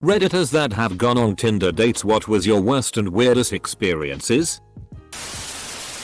Redditors that have gone on Tinder dates, what was your worst and weirdest experiences?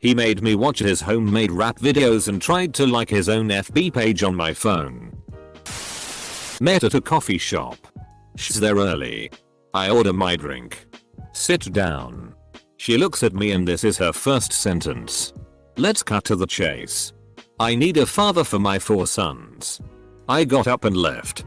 He made me watch his homemade rap videos and tried to like his own FB page on my phone. Met at a coffee shop. She's there early. I order my drink. Sit down. She looks at me and this is her first sentence. Let's cut to the chase. I need a father for my 4 sons. I got up and left.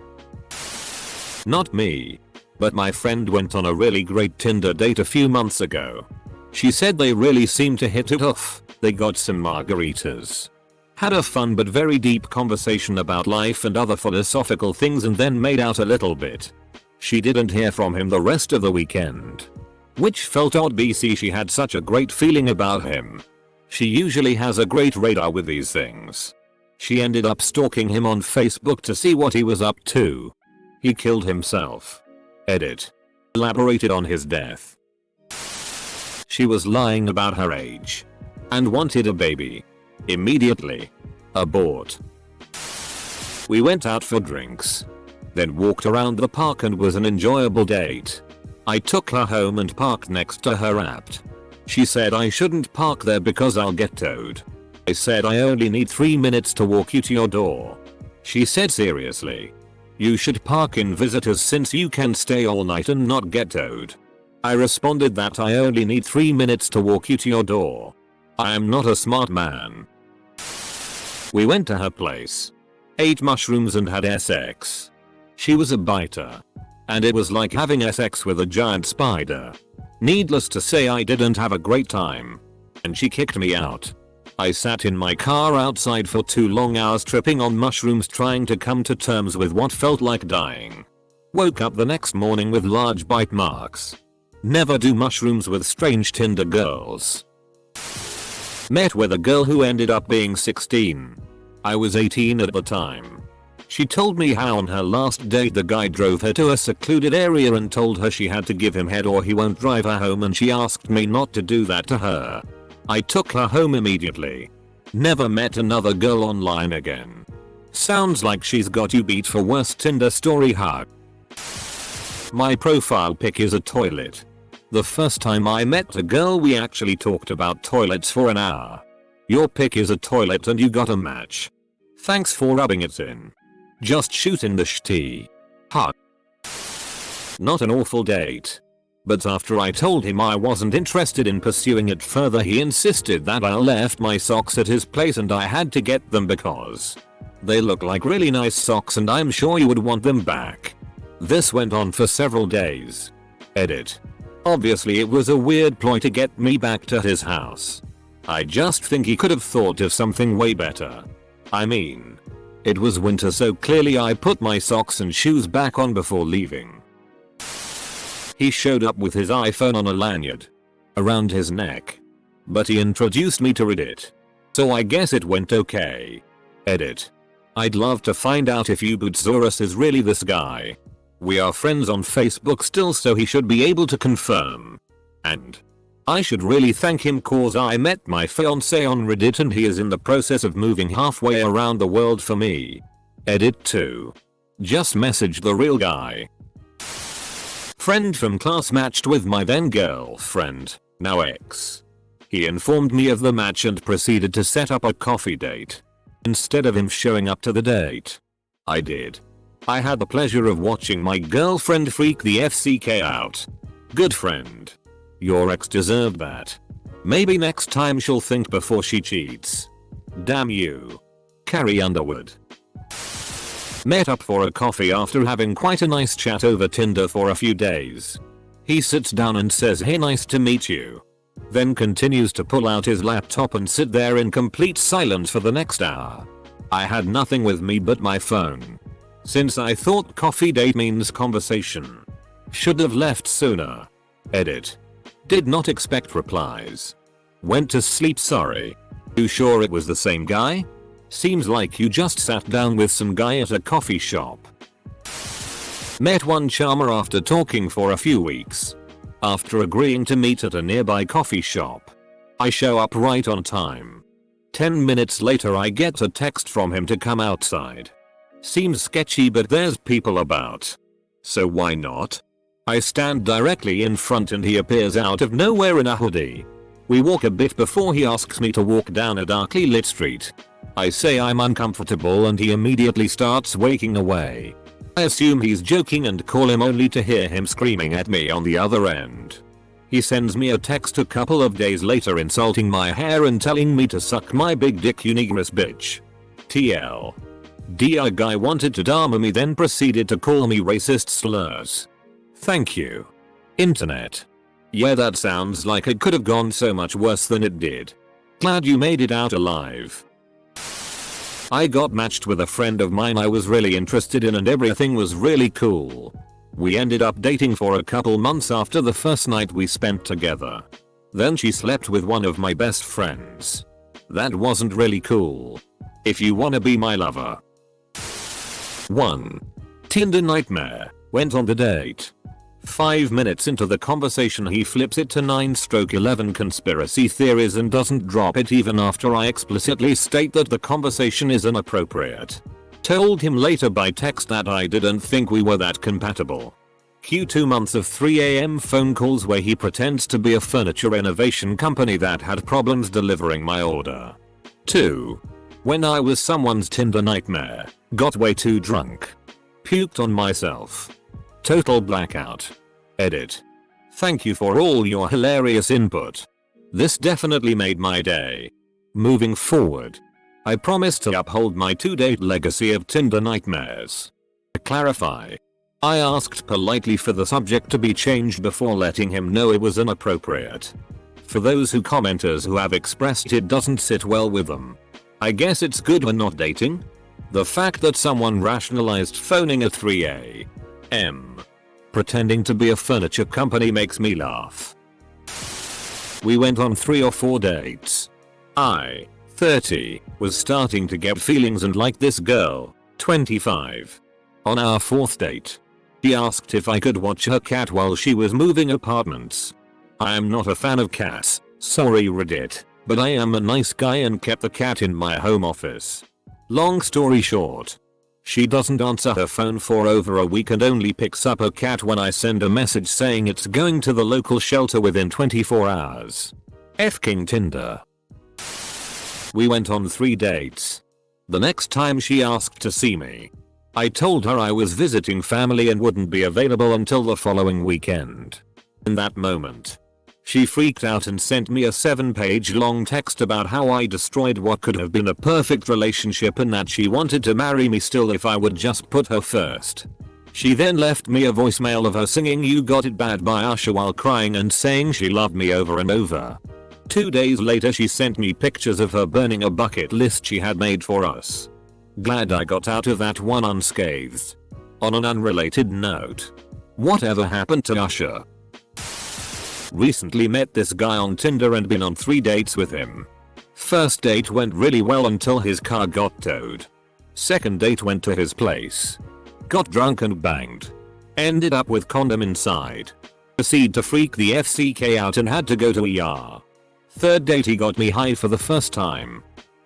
Not me. But my friend went on a really great Tinder date a few months ago. She said they really seemed to hit it off. They got some margaritas. Had a fun but very deep conversation about life and other philosophical things and then made out a little bit. She didn't hear from him the rest of the weekend. Which felt odd BC, she had such a great feeling about him. She usually has a great radar with these things. She ended up stalking him on Facebook to see what he was up to. He killed himself. Edit. Elaborated on his death. She was lying about her age. And wanted a baby. Immediately. Abort. We went out for drinks. Then walked around the park and was an enjoyable date. I took her home and parked next to her apt. She said I shouldn't park there because I'll get towed. I said I only need 3 minutes to walk you to your door. She said seriously? You should park in visitors since you can stay all night and not get towed. I responded that I only need 3 minutes to walk you to your door. I am not a smart man. We went to her place. Ate mushrooms and had sex. She was a biter. And it was like having sex with a giant spider. Needless to say, I didn't have a great time. And she kicked me out. I sat in my car outside for 2 long hours tripping on mushrooms, trying to come to terms with what felt like dying. Woke up the next morning with large bite marks. Never do mushrooms with strange Tinder girls. Met with a girl who ended up being 16. I was 18 at the time. She told me how on her last date the guy drove her to a secluded area and told her she had to give him head or he won't drive her home, and she asked me not to do that to her. I took her home immediately. Never met another girl online again. Sounds like she's got you beat for worst Tinder story. Hug. My profile pic is a toilet. The first time I met a girl we actually talked about toilets for an hour. Your pic is a toilet and you got a match. Thanks for rubbing it in. Just shooting the shitty. Hug. Not an awful date. But after I told him I wasn't interested in pursuing it further, he insisted that I left my socks at his place and I had to get them because they look like really nice socks and I'm sure you would want them back. This went on for several days. Edit. Obviously it was a weird ploy to get me back to his house. I just think he could have thought of something way better. I mean, it was winter, so clearly I put my socks and shoes back on before leaving. He showed up with his iPhone on a lanyard around his neck. But he introduced me to Reddit. So I guess it went okay. Edit. I'd love to find out if Ubudsaurus is really this guy. We are friends on Facebook still, so he should be able to confirm. And I should really thank him cause I met my fiance on Reddit and he is in the process of moving halfway around the world for me. Edit 2. Just message the real guy. Friend from class matched with my then girlfriend, now ex. He informed me of the match and proceeded to set up a coffee date. Instead of him showing up to the date, I did. I had the pleasure of watching my girlfriend freak the FCK out. Good friend. Your ex deserved that. Maybe next time she'll think before she cheats. Damn you. Carrie Underwood. Met up for a coffee after having quite a nice chat over Tinder for a few days. He sits down and says, "Hey, nice to meet you." Then continues to pull out his laptop and sit there in complete silence for the next hour. I had nothing with me but my phone. Since I thought coffee date means conversation. Should have left sooner. Edit. Did not expect replies. Went to sleep, sorry. You sure it was the same guy? Seems like you just sat down with some guy at a coffee shop. Met one charmer after talking for a few weeks. After agreeing to meet at a nearby coffee shop, I show up right on time. 10 minutes later I get a text from him to come outside. Seems sketchy, but there's people about. So why not? I stand directly in front and he appears out of nowhere in a hoodie. We walk a bit before he asks me to walk down a darkly lit street. I say I'm uncomfortable and he immediately starts walking away. I assume he's joking and call him only to hear him screaming at me on the other end. He sends me a text a couple of days later insulting my hair and telling me to suck my big dick, you negress bitch. TL. Dear guy wanted to dama me, then proceeded to call me racist slurs. Thank you, internet. Yeah, that sounds like it could have gone so much worse than it did. Glad you made it out alive. I got matched with a friend of mine I was really interested in and everything was really cool. We ended up dating for a couple months after the first night we spent together. Then she slept with one of my best friends. That wasn't really cool. If you wanna be my lover. 1. Tinder nightmare. Went on the date. 5 minutes into the conversation he flips it to 9/11 conspiracy theories and doesn't drop it even after I explicitly state that the conversation is inappropriate. Told him later by text that I didn't think we were that compatible. Q 2 months of 3 AM phone calls where he pretends to be a furniture renovation company that had problems delivering my order. 2. When I was someone's Tinder nightmare, got way too drunk. Puked on myself. Total blackout. Edit. Thank you for all your hilarious input. This definitely made my day. Moving forward, I promise to uphold my 2-date legacy of Tinder nightmares. To clarify, I asked politely for the subject to be changed before letting him know it was inappropriate. For those commenters who have expressed it doesn't sit well with them, I guess it's good we're not dating? The fact that someone rationalized phoning at 3 a.m. pretending to be a furniture company makes me laugh. We went on 3 or 4 dates. I, 30, was starting to get feelings and like this girl, 25. On our 4th date, she asked if I could watch her cat while she was moving apartments. I am not a fan of cats, sorry Reddit, but I am a nice guy and kept the cat in my home office. Long story short, she doesn't answer her phone for over a week and only picks up her cat when I send a message saying it's going to the local shelter within 24 hours. F-king Tinder. We went on 3 dates. The next time she asked to see me, I told her I was visiting family and wouldn't be available until the following weekend. In that moment, she freaked out and sent me a 7-page long text about how I destroyed what could have been a perfect relationship and that she wanted to marry me still if I would just put her first. She then left me a voicemail of her singing "You Got It Bad" by Usher while crying and saying she loved me over and over. 2 days later she sent me pictures of her burning a bucket list she had made for us. Glad I got out of that one unscathed. On an unrelated note, whatever happened to Usher? Recently met this guy on Tinder and been on 3 dates with him. First date went really well until his car got towed. Second date went to his place. Got drunk and banged. Ended up with condom inside. Proceed to freak the FCK out and had to go to ER. Third date he got me high for the first time.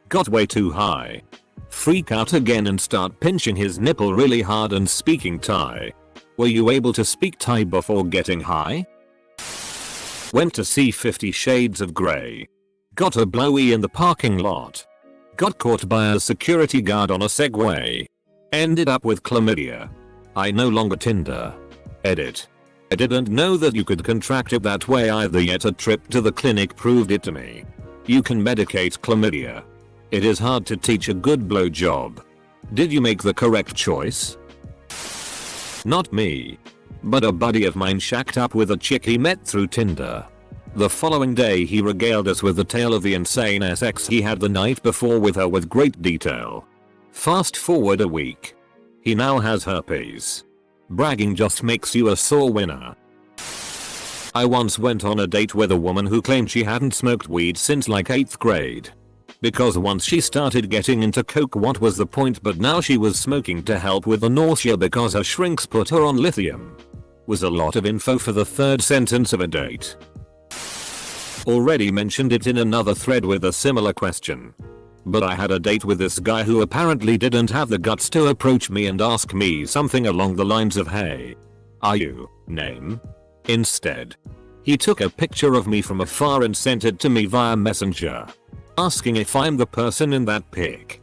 Got way too high. Freak out again and start pinching his nipple really hard and speaking Thai. Were you able to speak Thai before getting high? Went to see 50 Shades of Grey. Got a blowy in the parking lot. Got caught by a security guard on a Segway. Ended up with chlamydia. I no longer Tinder. Edit. I didn't know that you could contract it that way either, yet a trip to the clinic proved it to me. You can medicate chlamydia. It is hard to teach a good blowjob. Did you make the correct choice? Not me. But a buddy of mine shacked up with a chick he met through Tinder. The following day he regaled us with the tale of the insane sex he had the night before with her with great detail. Fast forward a week. He now has herpes. Bragging just makes you a sore winner. I once went on a date with a woman who claimed she hadn't smoked weed since like 8th grade. Because once she started getting into coke, what was the point, but now she was smoking to help with the nausea because her shrinks put her on lithium. Was a lot of info for the 3rd sentence of a date. Already mentioned it in another thread with a similar question. But I had a date with this guy who apparently didn't have the guts to approach me and ask me something along the lines of, "Hey, Are you, name? Instead, he took a picture of me from afar and sent it to me via Messenger, asking if I'm the person in that pic.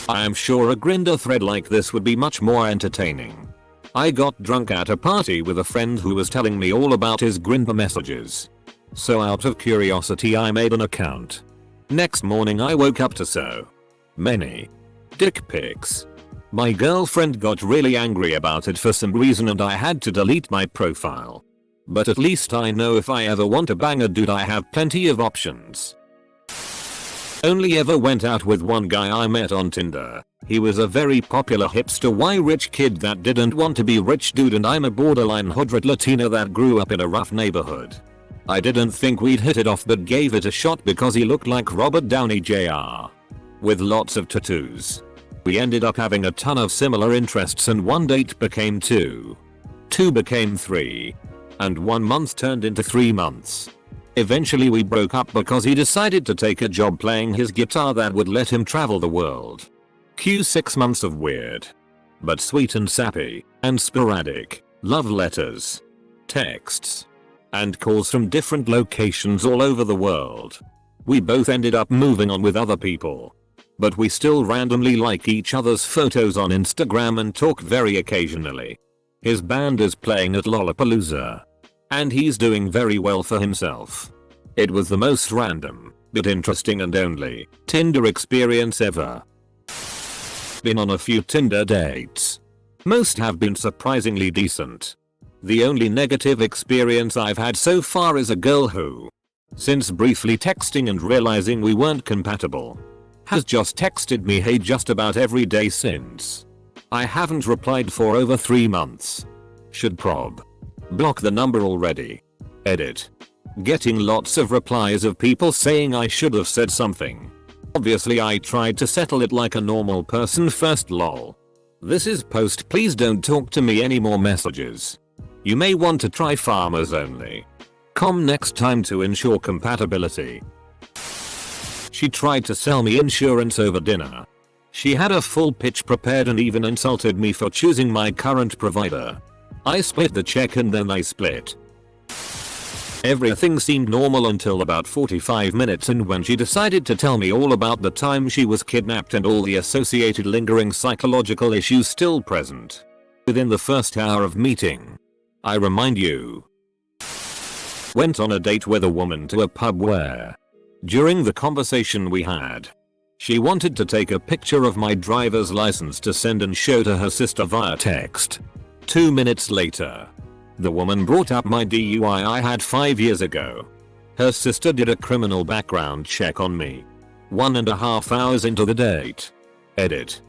I am sure a Grindr thread like this would be much more entertaining. I got drunk at a party with a friend who was telling me all about his Grindr messages. So out of curiosity I made an account. Next morning I woke up to so many dick pics. My girlfriend got really angry about it for some reason and I had to delete my profile. But at least I know if I ever want to bang a dude I have plenty of options. Only ever went out with one guy I met on Tinder. He was a very popular hipster rich kid that didn't want to be rich dude and I'm a borderline hood Latina that grew up in a rough neighborhood. I didn't think we'd hit it off but gave it a shot because he looked like Robert Downey Jr. with lots of tattoos. We ended up having a ton of similar interests and one date became two became three, and 1 month turned into 3 months. Eventually we broke up because he decided to take a job playing his guitar that would let him travel the world. Cue 6 months of weird, but sweet and sappy, and sporadic, love letters, texts, and calls from different locations all over the world. We both ended up moving on with other people, but we still randomly like each other's photos on Instagram and talk very occasionally. His band is playing at Lollapalooza, and he's doing very well for himself. It was the most random, but interesting and only Tinder experience ever. Been on a few Tinder dates. Most have been surprisingly decent. The only negative experience I've had so far is a girl who, since briefly texting and realizing we weren't compatible, has just texted me hey just about every day since. I haven't replied for over 3 months. Should prob block the number already. Edit. Getting lots of replies of people saying I should have said something. Obviously I tried to settle it like a normal person first lol. This is post please don't talk to me anymore messages. You may want to try farmers only. Com next time to ensure compatibility. She tried to sell me insurance over dinner. She had a full pitch prepared and even insulted me for choosing my current provider. I split the check and then I split. Everything seemed normal until about 45 minutes and when she decided to tell me all about the time she was kidnapped and all the associated lingering psychological issues still present. Within the first hour of meeting, I remind you, went on a date with a woman to a pub where, during the conversation we had, she wanted to take a picture of my driver's license to send and show to her sister via text. 2 minutes later, the woman brought up my DUI I had 5 years ago. Her sister did a criminal background check on me. 1.5 hours into the date. Edit.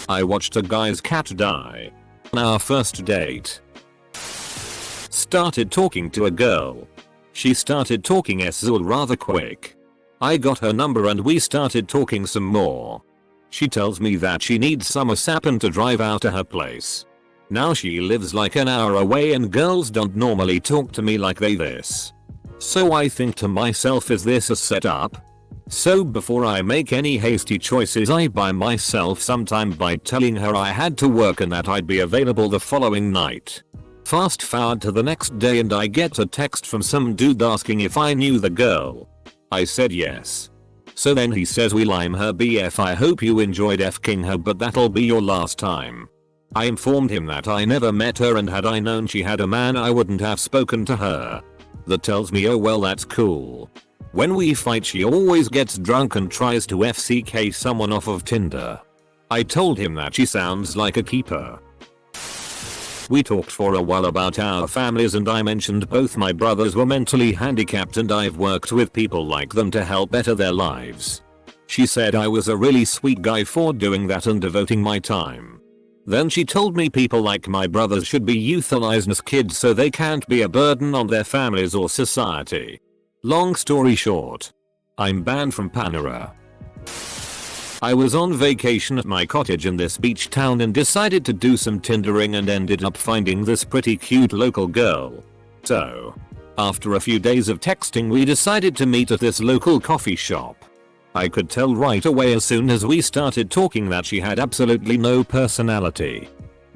I watched a guy's cat die. On our first date. Started talking to a girl. She started talking SZL rather quick. I got her number and we started talking some more. She tells me that she needs summer sap and to drive out to her place. Now she lives like an hour away and girls don't normally talk to me like this. So I think to myself, is this a setup? So before I make any hasty choices I buy myself some time by telling her I had to work and that I'd be available the following night. Fast forward to the next day and I get a text from some dude asking if I knew the girl. I said yes. So then he says, well I'm her BF, I hope you enjoyed F-king her but that'll be your last time. I informed him that I never met her and had I known she had a man I wouldn't have spoken to her. That tells me oh well that's cool. When we fight she always gets drunk and tries to FCK someone off of Tinder. I told him that she sounds like a keeper. We talked for a while about our families and I mentioned both my brothers were mentally handicapped and I've worked with people like them to help better their lives. She said I was a really sweet guy for doing that and devoting my time. Then she told me people like my brothers should be euthanized as kids so they can't be a burden on their families or society. Long story short, I'm banned from Panera. I was on vacation at my cottage in this beach town and decided to do some Tindering and ended up finding this pretty cute local girl. So, after a few days of texting we decided to meet at this local coffee shop. I could tell right away as soon as we started talking that she had absolutely no personality.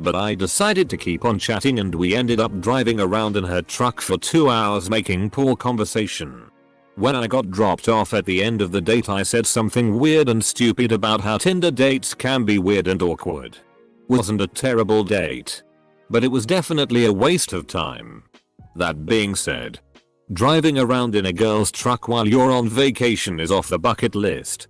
But I decided to keep on chatting and we ended up driving around in her truck for 2 hours making poor conversation. When I got dropped off at the end of the date I said something weird and stupid about how Tinder dates can be weird and awkward. Wasn't a terrible date, but it was definitely a waste of time. That being said, driving around in a girl's truck while you're on vacation is off the bucket list.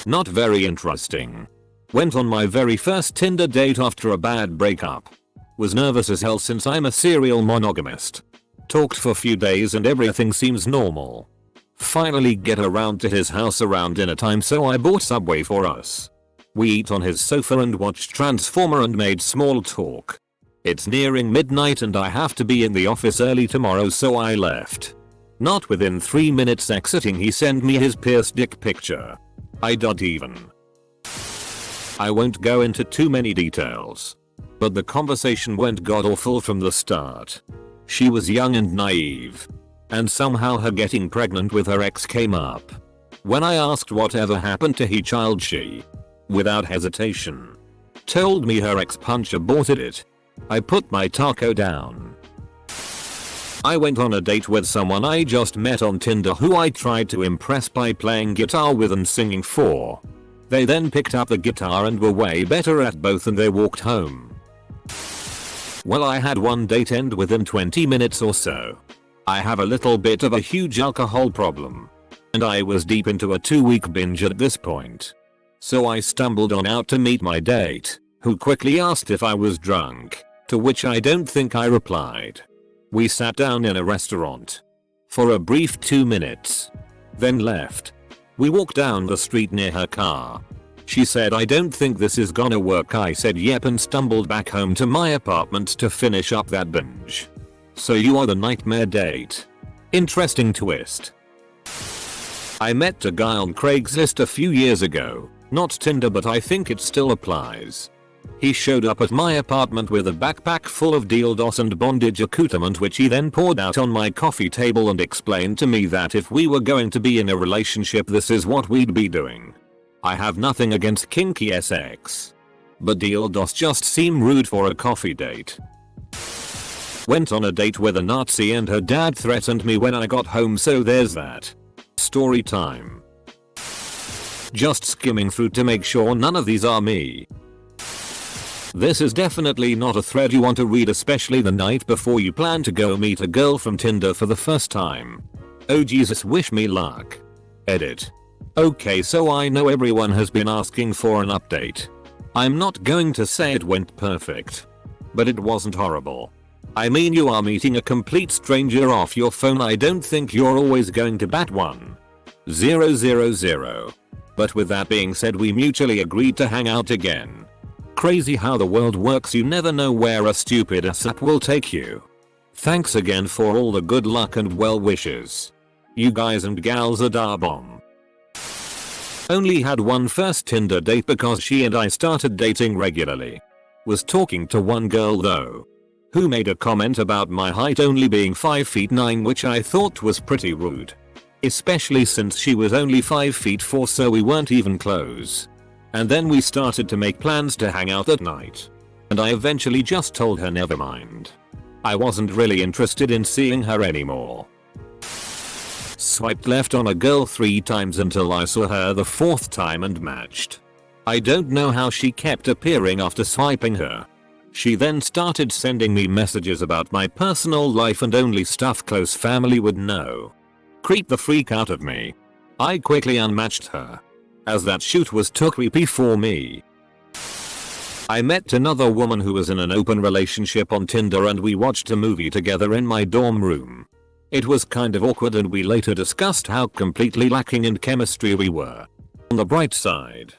Not very interesting. Went on my very first Tinder date after a bad breakup. Was nervous as hell since I'm a serial monogamist. Talked for a few days and everything seems normal. Finally get around to his house around dinner time so I bought Subway for us. We eat on his sofa and watched Transformer and made small talk. It's nearing midnight and I have to be in the office early tomorrow so I left. Not within 3 minutes exiting he sent me his pierced dick picture. I don't even. I won't go into too many details. But the conversation went god awful from the start. She was young and naive. And somehow her getting pregnant with her ex came up. When I asked whatever happened to her child she, without hesitation, told me her ex-punch aborted it. I put my taco down. I went on a date with someone I just met on Tinder who I tried to impress by playing guitar with and singing for. They then picked up the guitar and were way better at both and they walked home. Well, I had one date end within 20 minutes or so. I have a little bit of a huge alcohol problem. And I was deep into a 2-week binge at this point. So I stumbled on out to meet my date, who quickly asked if I was drunk, to which I don't think I replied. We sat down in a restaurant for a brief 2 minutes, then left. We walked down the street near her car. She said, "I don't think this is gonna work." I said yep and stumbled back home to my apartment to finish up that binge. So you are the nightmare date. Interesting twist. I met a guy on Craigslist a few years ago. Not Tinder, but I think it still applies. He showed up at my apartment with a backpack full of dildos and bondage accoutrement which he then poured out on my coffee table and explained to me that if we were going to be in a relationship this is what we'd be doing. I have nothing against kinky sex, but dildos just seem rude for a coffee date. Went on a date with a Nazi and her dad threatened me when I got home, so there's that. Story time. Just skimming through to make sure none of these are me. This is definitely not a thread you want to read, especially the night before you plan to go meet a girl from Tinder for the first time. Oh Jesus, wish me luck. Edit. Okay, so I know everyone has been asking for an update. I'm not going to say it went perfect, but it wasn't horrible. I mean, you are meeting a complete stranger off your phone. I don't think you're always going to bat 1,000. But with that being said, we mutually agreed to hang out again. Crazy how the world works, you never know where a stupid app will take you. Thanks again for all the good luck and well wishes. You guys and gals are da bomb. Only had one first Tinder date because she and I started dating regularly. Was talking to one girl though, who made a comment about my height only being 5'9", which I thought was pretty rude. Especially since she was only 5'4", so we weren't even close. And then we started to make plans to hang out at night. And I eventually just told her never mind. I wasn't really interested in seeing her anymore. Swiped left on a girl 3 times until I saw her the 4th time and matched. I don't know how she kept appearing after swiping her. She then started sending me messages about my personal life and only stuff close family would know. Creeped the freak out of me. I quickly unmatched her, as that shoot was too creepy for me. I met another woman who was in an open relationship on Tinder and we watched a movie together in my dorm room. It was kind of awkward and we later discussed how completely lacking in chemistry we were. On the bright side,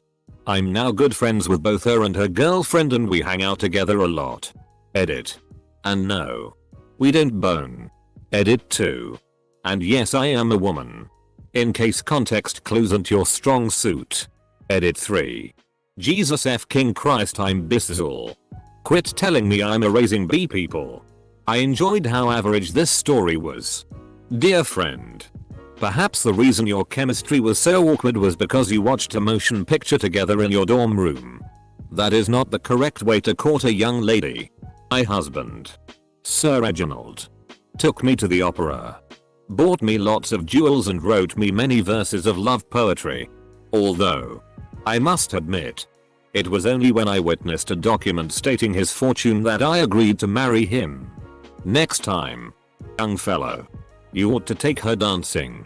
I'm now good friends with both her and her girlfriend and we hang out together a lot. Edit. And no, we don't bone. Edit 2. And yes, I am a woman. In case context clues aren't your strong suit. Edit 3. Jesus F King Christ, I'm bizzle. Quit telling me I'm erasing B people. I enjoyed how average this story was. Dear friend, perhaps the reason your chemistry was so awkward was because you watched a motion picture together in your dorm room. That is not the correct way to court a young lady. My husband, Sir Reginald, took me to the opera, bought me lots of jewels and wrote me many verses of love poetry. Although, I must admit, it was only when I witnessed a document stating his fortune that I agreed to marry him. Next time, young fellow, you ought to take her dancing.